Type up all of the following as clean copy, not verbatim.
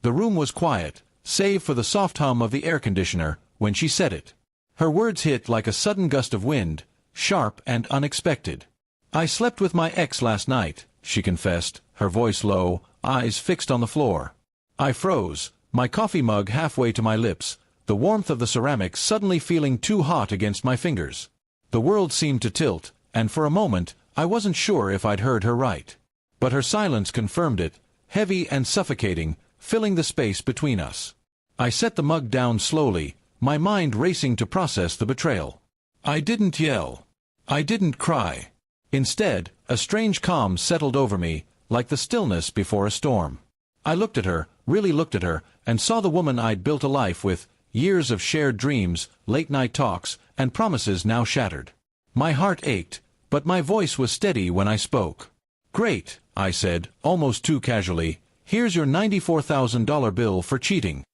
The room was quiet, save for the soft hum of the air conditioner, when she said it. Her words hit like a sudden gust of wind, sharp and unexpected. "I slept with my ex last night," she confessed, her voice low, eyes fixed on the floor. I froze, my coffee mug halfway to my lips, the warmth of the ceramics suddenly feeling too hot against my fingers. The world seemed to tilt, and for a moment, I wasn't sure if I'd heard her right. But her silence confirmed it, heavy and suffocating, filling the space between us. I set the mug down slowly, my mind racing to process the betrayal. I didn't yell. I didn't cry. Instead, a strange calm settled over me, like the stillness before a storm. I looked at her, really looked at her, and saw the woman I'd built a life with, years of shared dreams, late-night talks, and promises now shattered. My heart ached, but my voice was steady when I spoke. "Great," I said, almost too casually, "here's your $94,000 bill for cheating."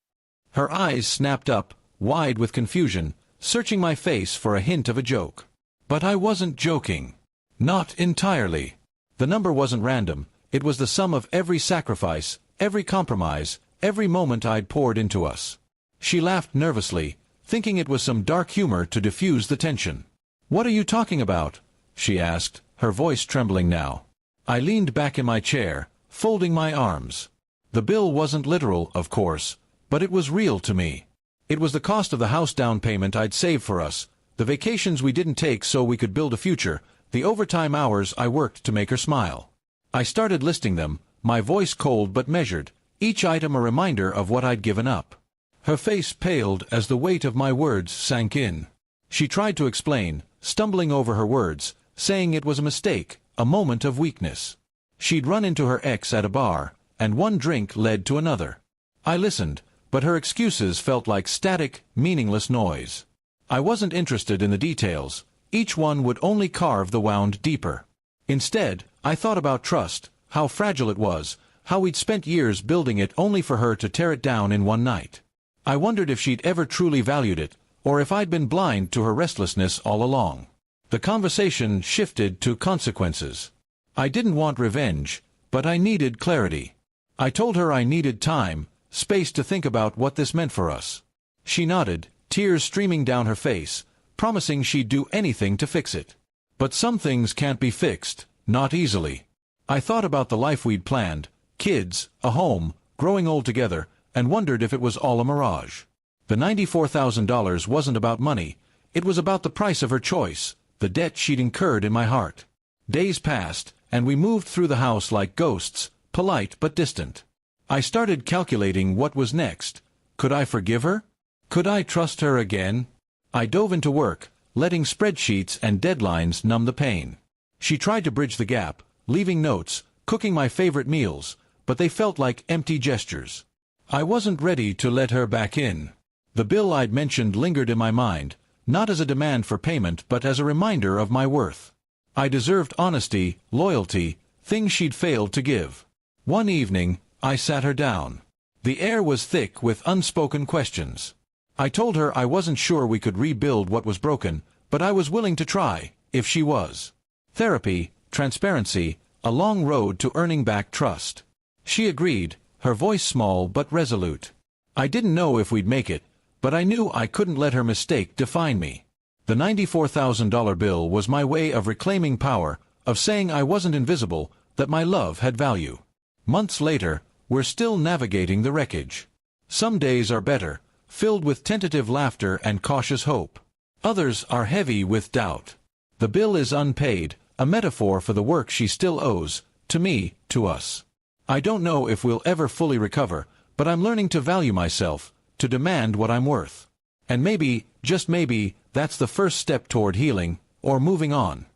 Her eyes snapped up, wide with confusion, searching my face for a hint of a joke. But I wasn't joking. Not entirely. The number wasn't random, it was the sum of every sacrifice, every compromise, every moment I'd poured into us. She laughed nervously, thinking it was some dark humor to diffuse the tension. "What are you talking about?" she asked, her voice trembling now. I leaned back in my chair, folding my arms. The bill wasn't literal, of course, but it was real to me. It was the cost of the house down payment I'd saved for us, the vacations we didn't take so we could build a future, the overtime hours I worked to make her smile. I started listing them, my voice cold but measured, each item a reminder of what I'd given up. Her face paled as the weight of my words sank in. She tried to explain, stumbling over her words, saying it was a mistake, a moment of weakness. She'd run into her ex at a bar, and one drink led to another. I listened, but her excuses felt like static, meaningless noise. I wasn't interested in the details. Each one would only carve the wound deeper. Instead, I thought about trust, how fragile it was, how we'd spent years building it only for her to tear it down in one night. I wondered if she'd ever truly valued it, or if I'd been blind to her restlessness all along. The conversation shifted to consequences. I didn't want revenge, but I needed clarity. I told her I needed time, space to think about what this meant for us. She nodded, tears streaming down her face, promising she'd do anything to fix it. But some things can't be fixed, not easily. I thought about the life we'd planned, kids, a home, growing old together, and wondered if it was all a mirage. The $94,000 wasn't about money, it was about the price of her choice, the debt she'd incurred in my heart. Days passed, and we moved through the house like ghosts, polite but distant. I started calculating what was next. Could I forgive her? Could I trust her again? I dove into work, letting spreadsheets and deadlines numb the pain. She tried to bridge the gap, leaving notes, cooking my favorite meals, but they felt like empty gestures. I wasn't ready to let her back in. The bill I'd mentioned lingered in my mind, not as a demand for payment but as a reminder of my worth. I deserved honesty, loyalty, things she'd failed to give. One evening, I sat her down. The air was thick with unspoken questions. I told her I wasn't sure we could rebuild what was broken, but I was willing to try, if she was. Therapy, transparency, a long road to earning back trust. She agreed, her voice small but resolute. I didn't know if we'd make it, but I knew I couldn't let her mistake define me. The $94,000 bill was my way of reclaiming power, of saying I wasn't invisible, that my love had value. Months later, we're still navigating the wreckage. Some days are better, filled with tentative laughter and cautious hope. Others are heavy with doubt. The bill is unpaid, a metaphor for the work she still owes, to me, to us. I don't know if we'll ever fully recover, but I'm learning to value myself, to demand what I'm worth. And maybe, just maybe, that's the first step toward healing, or moving on.